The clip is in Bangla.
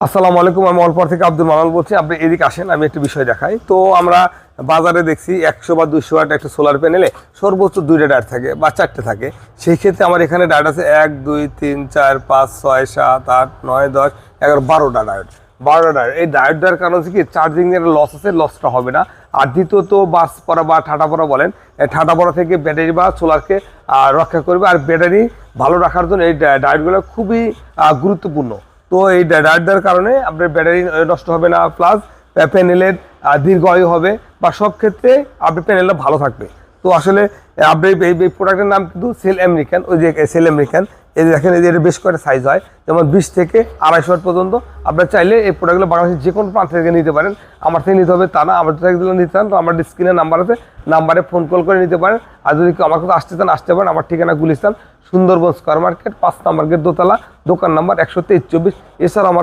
আসসালামু আলাইকুম। আমি অলপার থেকে আব্দুল মানাল বলছি। আপনি এদিকে আসেন, আমি একটু বিষয় দেখাই। তো আমরা বাজারে দেখছি 100 বা 200 ওয়াট একটা সোলার প্যানেলে সর্বোচ্চ 2টা ডায়োড থাকে বা 4টে থাকে। সেই ক্ষেত্রে আমার এখানে ডায়োড আছে 1 2 3 4 5 6 7 8 9 10 11 12টা ডায়োড। 12টা ডায়োড, এই ডায়োড দেওয়ার কারণ হচ্ছে কি, চার্জিং এর লস আছে, লসটা হবে না। আর দ্বিতীয়ত বাস পড়া বা ঠাটা পড়া বলেন, এই ঠাটা পড়া থেকে ব্যাটারি বা সোলারকে রক্ষা করবে। আর ব্যাটারি ভালো রাখার জন্য এই ডায়োডগুলো খুবই গুরুত্বপূর্ণ। তো এই ডায়োড দেওয়ার কারণে আপনার ব্যাটারি নষ্ট হবে না, প্লাস প্যানেলের দীর্ঘায়ু হবে, বা সব ক্ষেত্রে আপনার প্যানেলটা ভালো থাকবে। তো আসলে আপনি এই প্রোডাক্টের নাম কিন্তু সেল আমেরিকান। ওই যে সেল আমেরিকান, এই যে দেখেন, এই যে এটা বেশ কয়েকটা সাইজ হয়, যেমন 20 থেকে 250 ওয়াট পর্যন্ত। আপনার চাইলে এই প্রোডাক্টগুলো বাংলাদেশের যে কোনো প্রান্ত থেকে নিতে পারেন। আমার থেকে নিতে হবে তা না, আমার থেকে যদি নিতে চান তো আমার স্ক্রিনে নাম্বার আছে, নাম্বারে ফোন কল করে নিতে পারেন। আর যদি কেউ আমার কাছে আসতে চান আসতে পারেন। আমার ঠিকানা গুলিস্তান, সুন্দরবন স্কয়ার মার্কেট, 5 নম্বর গেট, দোতলা, দোকান নাম্বার 123-24। এছাড়াও আমার